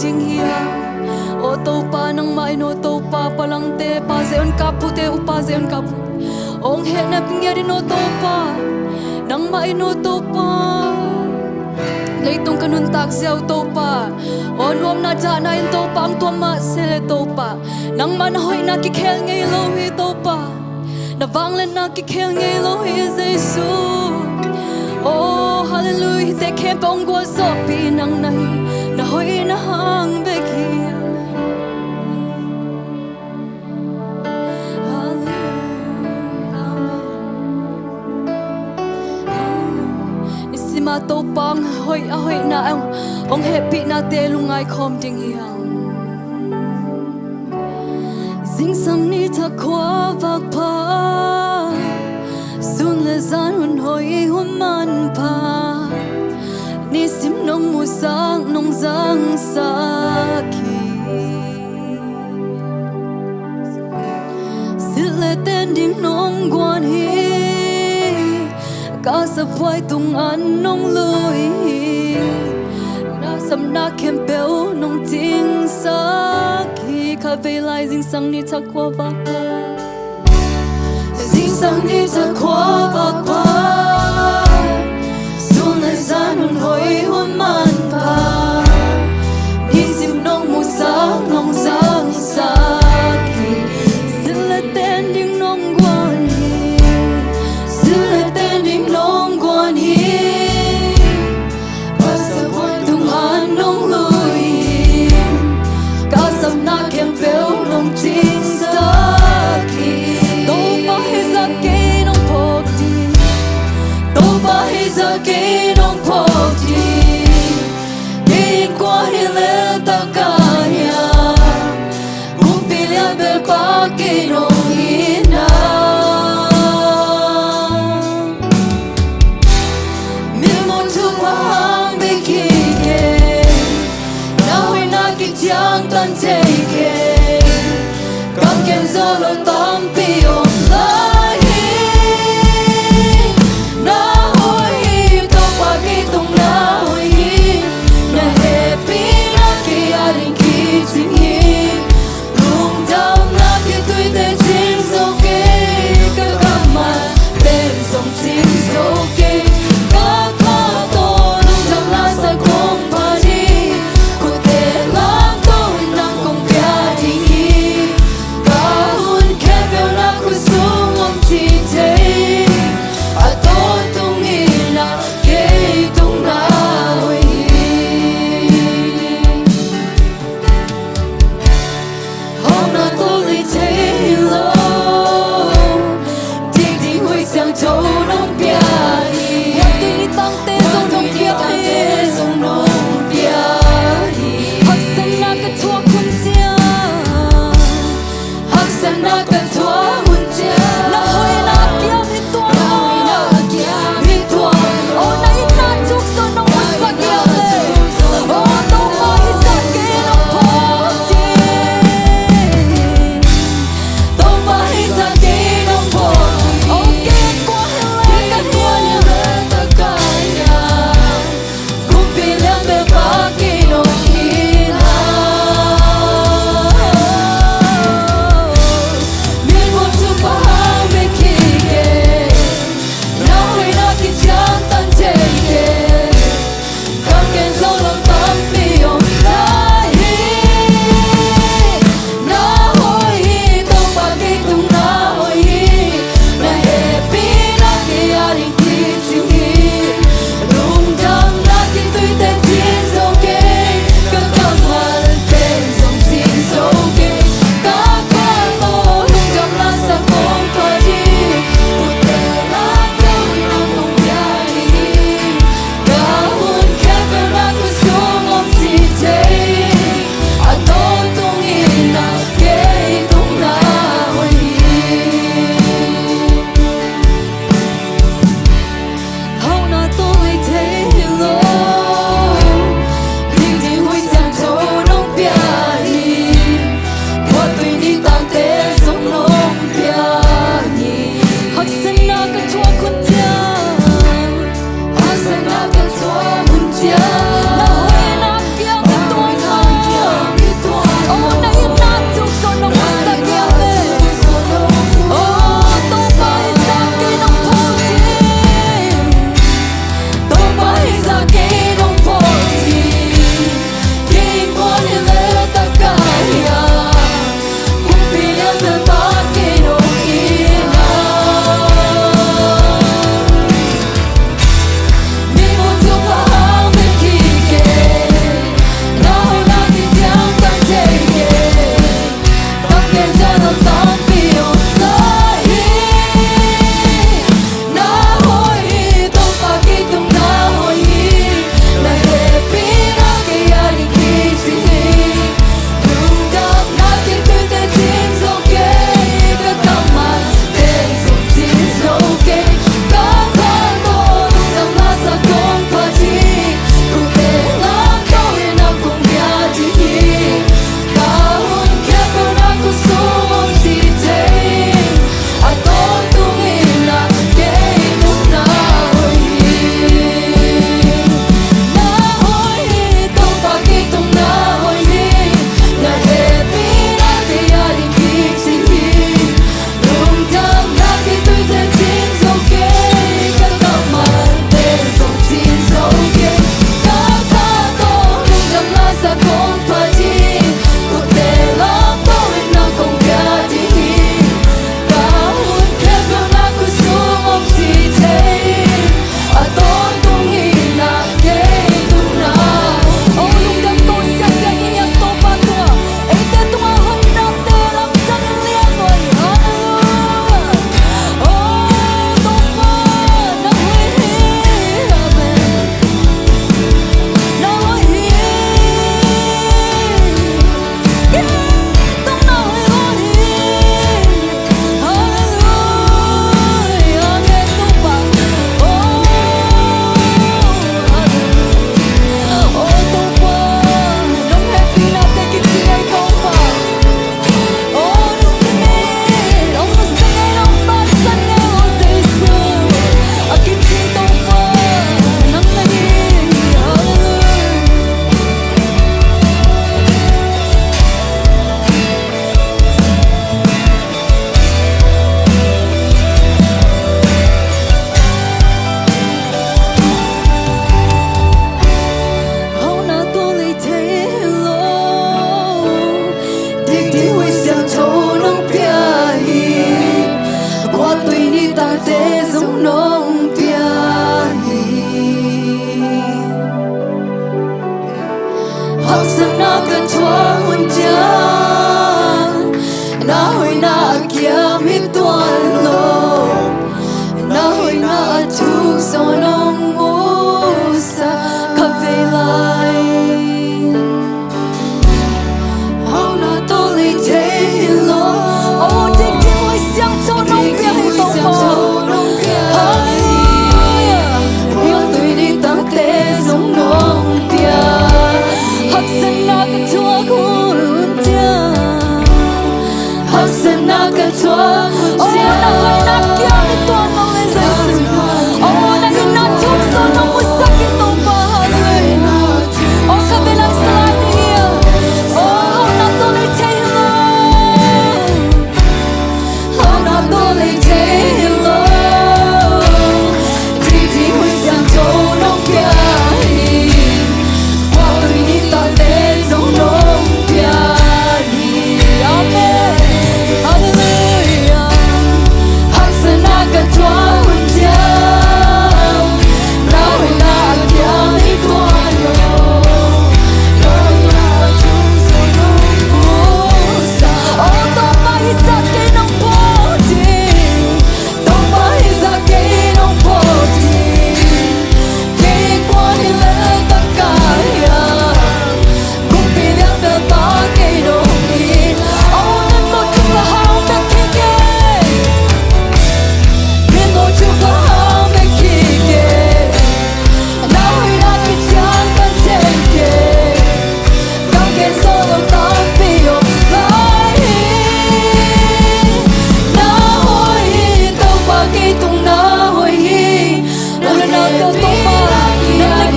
ding hiya o to pa nang mai no to pa palang te pa zeon kapu te upa zeon kapu ong he na pingyari no to pa nang mai no to pa leitung kanun tak zeu to pa on wom na ja na in to pa ang to ma sele to pa nang man hoi na ki khel ngei lo hi to pa na vang lên na ki khel ngei lo hi Jesu oh hallelujah te khem pa ong go so pi nang nai na hoi na hang be ki ma to pang hoi a hoi na ong happy na te lungai khom ding hiang zing sang ni tha khwa vak pa sun le zan hun hoi hun man pa ni sim nong mu sang nong zang sa ki sil le ten ding nong guan hi cả sập vai tung ăn nông lối na sầm na kem bèo nông tiếng sa khi cà phê lại dinh sang ni chắc qua vạc dinh sang ni chắc qua vạc xuống lại gian hồn hối hôn man pa đi sim nông mù sáng nông giang sa khi xin lại tên điên nông quan hi xin lại tên điên nông quan hi và sự vui tung an nông lùi cả sầm na kem véo nông chính xác khi tô ba hi ra kê nông phok đi tô ba hi ra kê nông phok đi đi qua đi lên ta cả nhà cũng bị lia bel pa kê nông hi na Yang tan take kam ken zolo tam pi om lai na hoi to pa ki tung na hoi na happy na ki arin ki sing hi lung dam na ki tui te chim so ke ka kama ben song chim so ke ka ka to lung dam na sa kong pa ni ku te la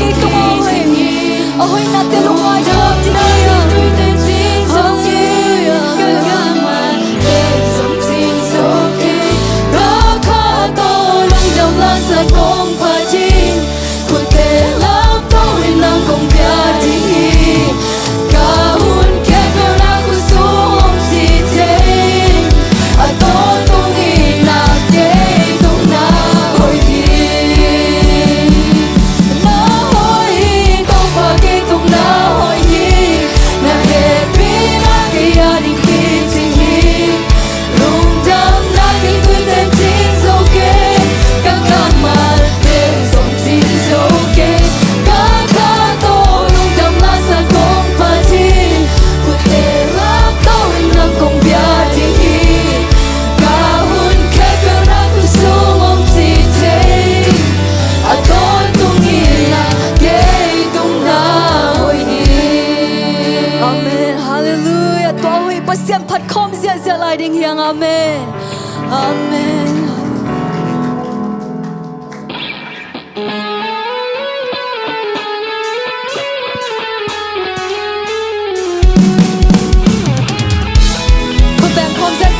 cái công ơi ôi na te lu ai cho ti sa công và chính cuộc đời lắm tôi nang công bia đi cả hun kẻ cơ na của số gì thế à tôi không nghĩ là cái không na hồi hi na hồi hi tôi và cái không na hồi hi na happy na cái gia đình khi chính hi lúc đam na cái tuổi tên chính dấu kê các mà để dòng tin dấu kê các tôi lúc đam na sa không phải tin cuộc đời lắm tôi nang công bia đi cả hun kẻ cơ na của số mong gì thế à tôi không nghĩ là cái không na hồi hi Amen Hallelujah tôi huy bắt xiêm phát không dễ lại đình hiang Amen Amen Hãy subscribe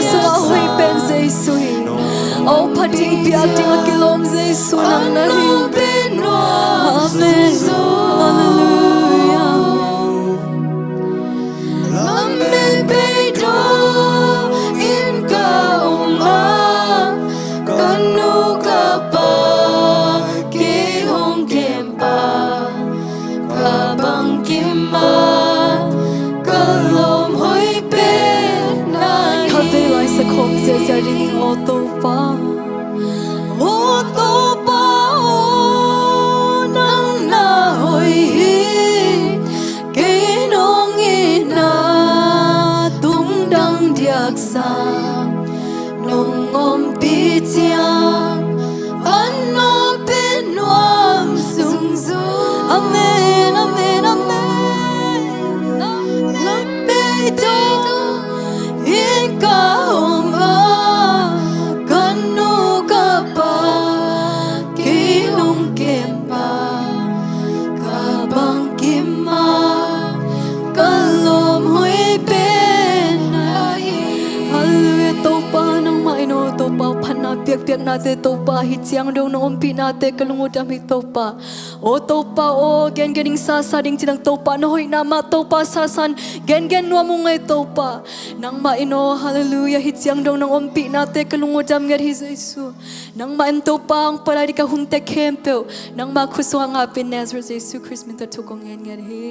sung a hui pen Giêsu o phating pia ting a kilom Giêsu nang na hi amen hallelujah lambe bedo in ka uma kanu ka pa ki hong kempa ka bang kimma kalom hoi pe nai ha ve lai sa khom se sia ring o to pa nang na hoi ke nong ina tung dang diak sa nong om pi chiang an no pe nuam sung zu amen amen amen lam be do in ka oma kanu ka pa ki nong kem pa ka bang kim ma kalom hui pe nai hallelujah to pa nang mai no to pa phana piak piak na te to pa hi chiang do no om pi na te kalungu dam hi to pa o gen gening sa sa ding chinang to pa no hoi na ma to pa sa san gen no mu ngai to pa nang ma ino hallelujah hi chiang do nang om pi na te kalungu dam ngar hi Jesu nang ma em to pa ang pala di ka hun te khem pe nang ma khu so nga pe Nazareth Jesu Christ min ta thu ko ngen ngar hi